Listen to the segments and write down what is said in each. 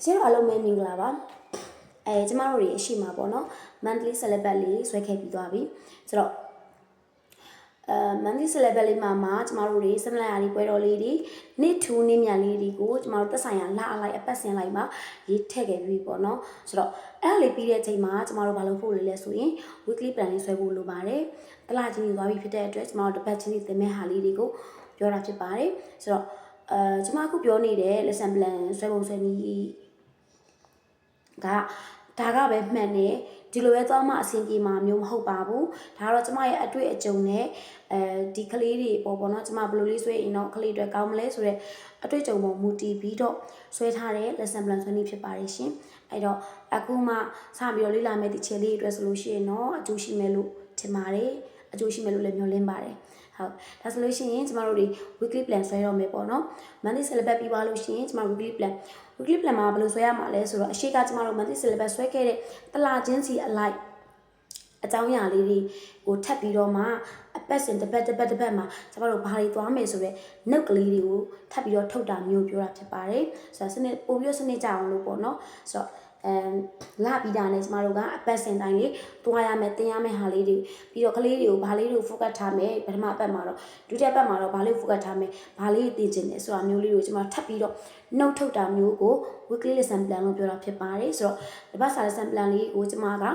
ကျတော့အလုံးမဲမင်္ဂလာပါကျမတို့တွေအရှိမှာပေါ့နော် monthly syllabus လေးဆွဲခဲ့ပြီးသွားပြီဆိုတော့monthly syllabus လေးမှာကျမတို့တွေစမလာရီပွဲတော်လေးတွေနေ့ထူးနေ့မြတ်လေးတွေကိုကျမတို့သက်ဆိုင်ရာလအလိုက်အပတ်စဉ်လိုက်မှာရေးထည့်ခဲ့ပြီးပေါ့နော်ဆိုတော့အဲ့လေးပြီးတဲ့အချိန်မှာကျမတို့ဘာလုပ်ဖို့လဲဆိုရင် weekly plan လေးဆွဲဖို့လိုပါတယ်တလချင်းကြီးသွားပြီဖြစ်တဲ့အတွက်ကျမတို့တစ်ပတ်ချင်းသင်မဲ့ဟာလေးတွေကိုပြောတာဖြစ်ပါတယ်ဆိုတော့ကျမအခုပြောနေတဲ့ lesson plan ဆွဲပုံဆွဲနည်းဒါကပဲမှန်တယ်ဒီလိုပဲသွားမှအဆင်ပြေမှာမျိုးမဟုတ်ပါဘူးဒါကတော့ကျမရဲ့အတွေ့အကြုံနဲ့ဒီကလေးတွေပေါ့နော်ကျမဘယ်လိုလေးဆွဲရင်တော့ကလေးတွေကောင်းမလဲဆိုတော့အတွေ့အကြုံပေါ်မူတည်ပြီးတော့ဆွဲထားတဲ့ lesson plan ဆွဲနည်းဖြစ်ပါတယ်ရှင်အဲ့တော့အခုမှစပြီးတော့လေ့လာမယ့်ဒီခြေလေးအတွက်ဆိုလို့ရှိရင်တော့အကျိုးရှိမယ်လို့ထင်ပါတယ်အကျိုးရှိမယ်လို့လည်းမျှော်လင့်ပါတယ်ဟုတ်ဒါဆိုလို့ရှိရင်ကျမတို့တွေ weekly plan ဆွဲတော့မယ်ပေါ့နော် monthly syllabus ပြီးသွားလို့ရှိရင်ကျမ weekly plan မှာဘယ်လိုဆွဲရမှာလဲဆိုတော့အရှိကကျမတို့ monthly syllabus ဆွဲခဲ့တဲ့တလချင်းစီအလိုက်အကြောင်းအရာလေးတွေကိုထပ်ပြီးတော့မှအပတ်စဉ်တစ်ပတ်မှာကျမတို့ဘာတွေသွားမယ်ဆိုတော့နှုတ်ကလေးတွေကိုထပ်ပြီးတော့ထုတ်တာမျိုးပြောတာဖြစ်ပါတယ်ဆိုတော့စနစ်ပို့ပြီးစနစ်ကြအောင်လို့ပေါ့နော်ဆိုတော့လာပြီးတာနဲ့ကျမတို့ကအပတ်စဉ်တိုင်းလေးတွားရမယ်တင်ရမယ်ဟာလေးတွေပြီးတော့ကလေးတွေကိုဘာလေးတွေကို focus ထားမယ်ပထမအပတ်မှာတော့ဒုတိယပတ်မှာတော့ဘာလေး focus ထားမယ်ဘာလေးသိချင်တယ်ဆိုတာမျိုးလေးကိုကျမထပ်ပြီးတော့နှုတ်ထုတ်တာမျိုးကို weekly lesson plan လို့ပြောတာဖြစ်ပါတယ်ဆိုတော့ဒီဘက်စာ lesson plan လေးကိုကျမက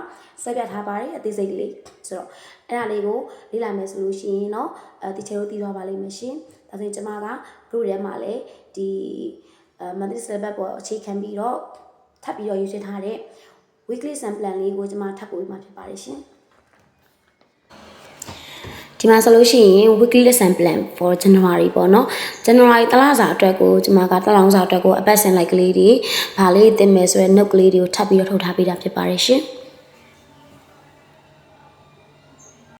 ဆွဲပြထားပါတယ်အသေးစိတ်လေးဆိုတော့အဲ့ဒါလေးကိုလေ့လာမယ်ဆိုလို့ရှိရင်တော့ဒီချေတို့သိသွားပါလိမ့်မယ်ရှင်ဒါဆိုရင်ကျမက group ထဲမှာလည်းဒီ monthly syllabus ပေါ်အခြေခံပြီးတော့ထပ်ပြီးတော့ရေးဆွဲထားတဲ့ weekly lesson plan လေးကိုကျွန်မထပ်ပို့ပေးမှာဖြစ်ပါတယ်ရှင်ဒီမှာဆိုလို့ရှိရင် weekly lesson plan for January ပေါ့နော် January တလစာအတွက်ကိုကျွန်မကတလောင်စာအတွက်ကိုအပတ်စဉ်လိုက်ကလေးတွေဗာလေးတင်မယ်ဆိုရဲ note ကလေးတွေကိုထပ်ပြီးတော့ထုတ်ထားပေးတာဖြစ်ပါတယ်ရှင်